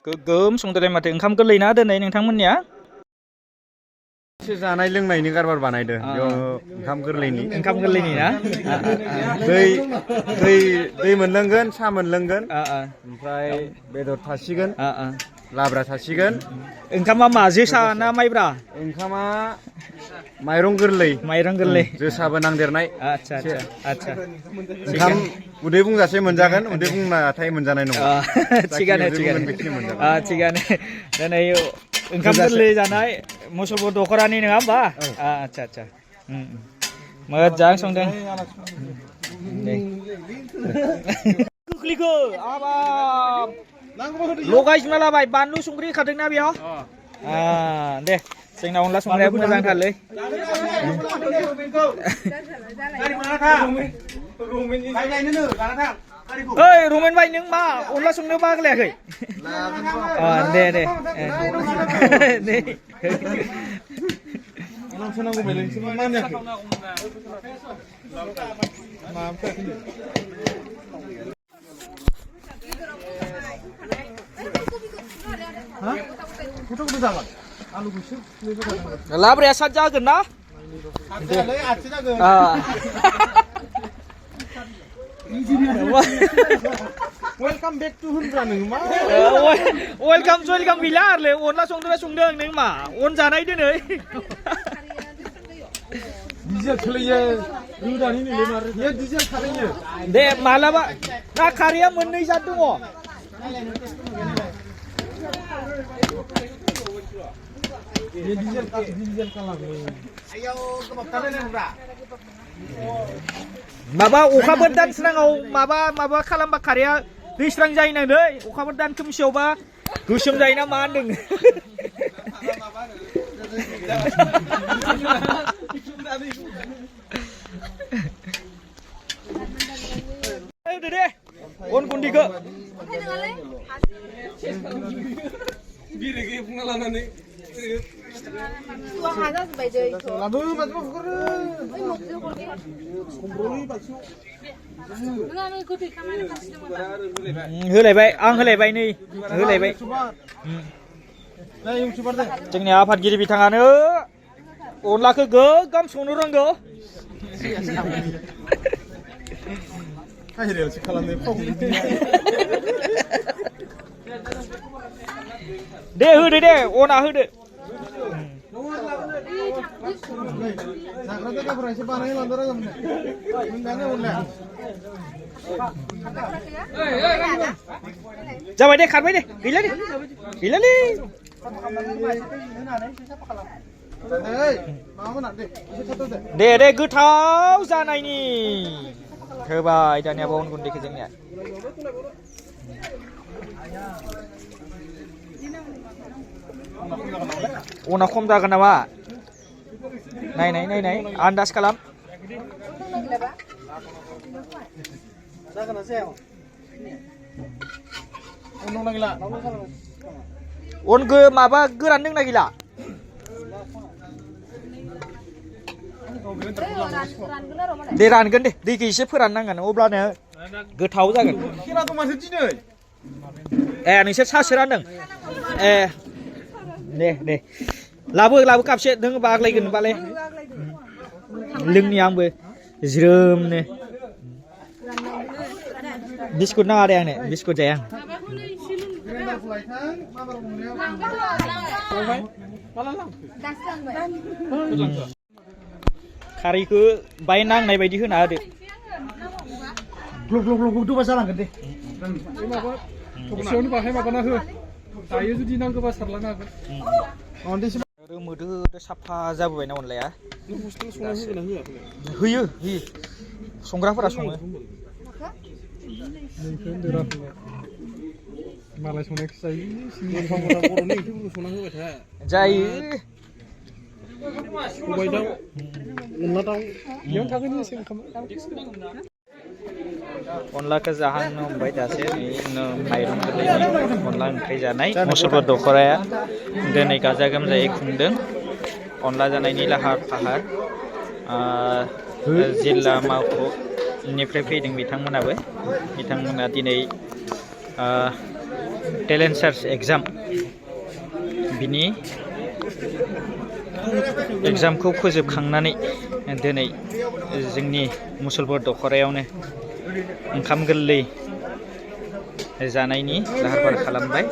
गोगोम संदोलाय माथो ओंखाम गोरलै ना दोनै नोंथांमोननिया जानाय लोंनायनि कारबार बानायदो ओंखाम गोरलैनि ना दै मोनलोंगोन सा मोनलोंगोन ओमफ्राय बेदर थासिगोन लाब्रा थासिगोन ओंखामा मा जोसा ना माइब्रा ओंखामा माइरं गोरलै जोसाबो नांदेरनाय आच्छा ओंखाम उदै बुंजासे मोनजागोन उदै बुंनाथाय मोनजानाय नङा थिगानो दिनै ओंखाम गोरलै जानाय मुसलपुर दख'रानि नङा होमबा आच्छा मोजां संदों गोखलिखौ आबाब लगायजोबना लाबाय बानलु संख्रि होखादोंना बेयाव दे जोंना अनला संनाया मोजांथारलै ओइ रमेन भाई नों मा अनला संनो बागलायाखै दे लाब्राया सात जागोन ना वेलकाम बेक टु होनब्रा नों मा वेलकाम गैला आरोलै अनला संदों नों मा अन जानाय दोनै डिजेल सोलियो रोदानि नोलै मारो बे डिजेल खारैयो दे मालाबा ना खारैया मोननै जात दङ माबा अखाफोर दान स्राङाव माबा खालामबा खारैया दैस्रां जायो नांदै अखाफोर दान खोमसियावबा गोसोम जायोना मा होनदों दे अन गुन्दैखौ होलायबाय आं होलायबाय नै होलायबाय जोंनि आफादगिरि बिथाङानो अनलाखौ गोगोम संनो रोंगौ दे होदो दे अना होदो जाबाय दे खारबाय दे गैलालै दे गोथाव जानायनि होबाय दानिया अन गुन्दैखौ जोंनिया अना खम जागोन नामा नायनाय आन्दाज खालाम अन माबा गोरान दंना गैला दे रानगोन दे दैखौ एसे फोराननांगोन अब्लानो गोथाव जागोन नोंसोर सासो रानदों दे लाबो कापसे नों बाग्लायगोन बालाय लोंनि आंबो ज्रोमनो बिस्कुट नाङा दे आंनो बिस्कुट जाया आं खारैखौ बाय नांनाय बायदि होना होदो ग्लब दोबा जालांगोन दे थबसेयावनो बाहाय माबाना हो दायो जुदि नांगौबा सारलानो हागोन रोमोदो साफा जाबोबायना अनलाया होयो संग्राफोरा सङो मालाय संनायखौ जायो सबाय दाउ अनला दाउ बेयावनो थागोन एसे ओंखाम अनलाखौ जाहांनो हमबाय दासो माइरं गोरलैनि अनला ओंख्रि जानाय मुसलपुर दख'राया दिनै गाजा गोमजायै खुंदों अनला जानायनि लाहार फाहार जिल्ला मावख'निफ्राय फैदों बिथांमोना दिनै टेलेन्ट सार्च एग्जाम बिनि एग्जामखौ फोजोबखांनानै दिनै जोंनि मुसलपुर दख'रायावनो ओंखाम गोरलै जानायनि लाहार फाहार खालामबाय।